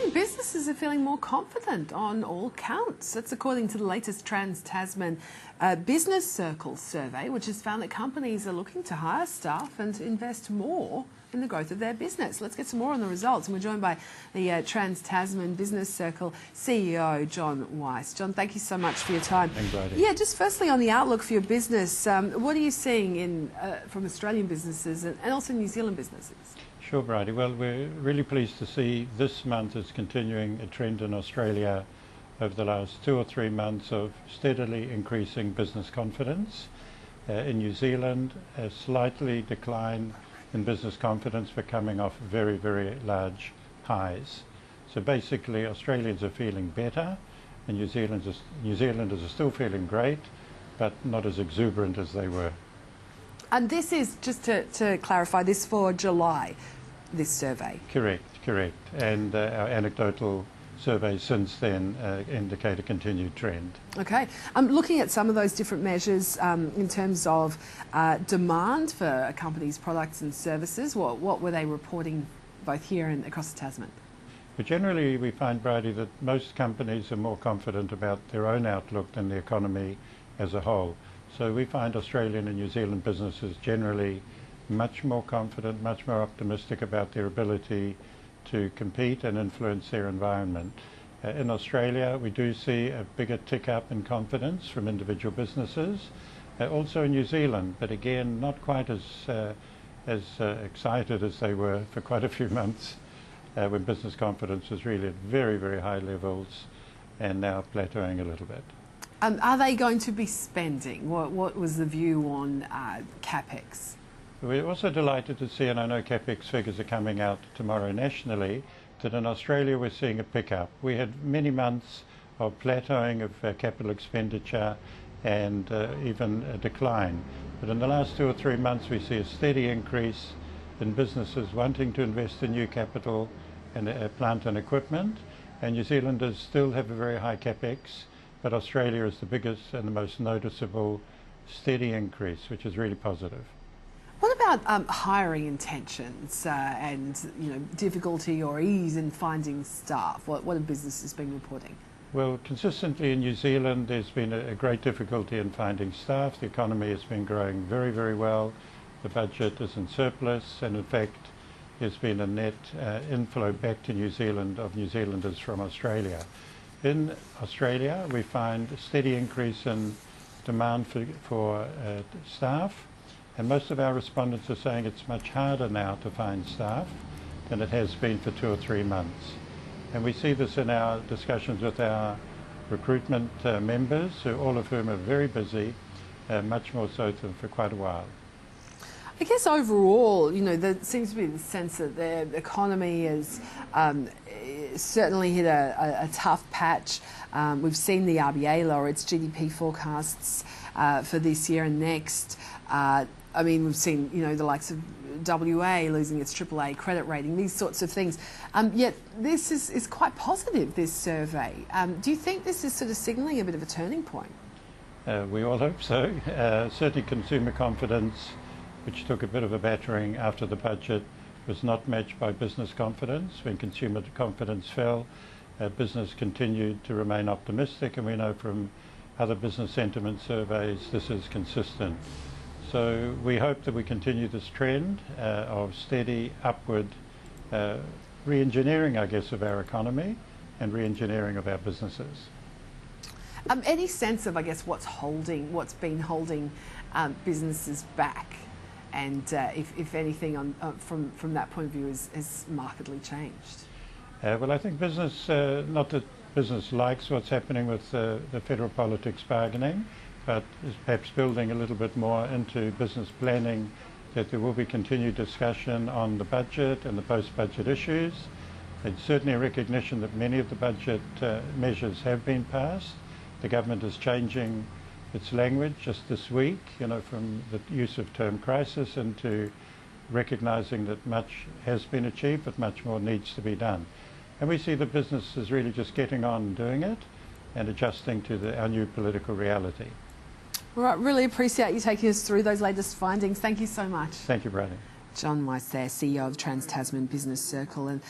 Australian businesses are feeling more confident on all counts. That's according to the latest Trans-Tasman Business Circle survey, which has found that companies are looking to hire staff and to invest more in the growth of their business. Let's get some more on the results. And we're joined by the Trans-Tasman Business Circle CEO, John Weiss. John, thank you so much for your time. Thanks, Brady. Yeah, just firstly on the outlook for your business, what are you seeing from Australian businesses and also New Zealand businesses? Sure, Brady. Well, we're really pleased to see this month is continuing a trend in Australia over the last 2 or 3 months of steadily increasing business confidence. In New Zealand, a slightly decline in business confidence, but coming off very, very large highs. So basically, Australians are feeling better, and New Zealanders are still feeling great, but not as exuberant as they were. And this is, just to clarify, this for July, this survey? Correct. And our anecdotal surveys since then indicate a continued trend. Okay. Looking at some of those different measures in terms of demand for a company's products and services, what were they reporting both here and across the Tasman? But generally we find, Brady, that most companies are more confident about their own outlook than the economy as a whole. So we find Australian and New Zealand businesses generally much more confident, much more optimistic about their ability to compete and influence their environment. In Australia, we do see a bigger tick up in confidence from individual businesses. Also in New Zealand, but again, not quite as excited as they were for quite a few months when business confidence was really at very, very high levels and now plateauing a little bit. Are they going to be spending? What was the view on capex? We're also delighted to see, and I know capex figures are coming out tomorrow nationally, that in Australia we're seeing a pickup. We had many months of plateauing of capital expenditure and even a decline. But in the last 2 or 3 months we see a steady increase in businesses wanting to invest in new capital and plant and equipment. And New Zealanders still have a very high capex, but Australia is the biggest and the most noticeable steady increase, which is really positive. What about hiring intentions and difficulty or ease in finding staff? What have businesses been reporting? Well, consistently in New Zealand there's been a great difficulty in finding staff. The economy has been growing very, very well. The budget is in surplus, and in fact there's been a net inflow back to New Zealand of New Zealanders from Australia. In Australia we find a steady increase in demand for staff. And most of our respondents are saying it's much harder now to find staff than it has been for 2 or 3 months. And we see this in our discussions with our recruitment members, all of whom are very busy, much more so than for quite a while. I guess overall, there seems to be the sense that the economy has certainly hit a tough patch. We've seen the RBA lower its GDP forecasts for this year and next. I mean, we've seen, the likes of WA losing its AAA credit rating, these sorts of things. Yet this is quite positive, this survey. Do you think this is sort of signalling a bit of a turning point? We all hope so. Certainly consumer confidence, which took a bit of a battering after the budget, was not matched by business confidence. When consumer confidence fell, business continued to remain optimistic, and we know from other business sentiment surveys this is consistent. So we hope that we continue this trend of steady upward re-engineering, I guess, of our economy and re-engineering of our businesses. Any sense of, I guess, what's been holding businesses back, and if anything from that point of view has markedly changed? Well, I think business, not that business likes what's happening with the federal politics bargaining, but is perhaps building a little bit more into business planning, that there will be continued discussion on the budget and the post-budget issues. There's certainly a recognition that many of the budget measures have been passed. The government is changing its language just this week, from the use of term crisis into recognising that much has been achieved, but much more needs to be done. And we see the business is really just getting on and doing it and adjusting to our new political reality. All right, really appreciate you taking us through those latest findings. Thank you so much. Thank you, Brady. John Weiss there, CEO of Trans-Tasman Business Circle. And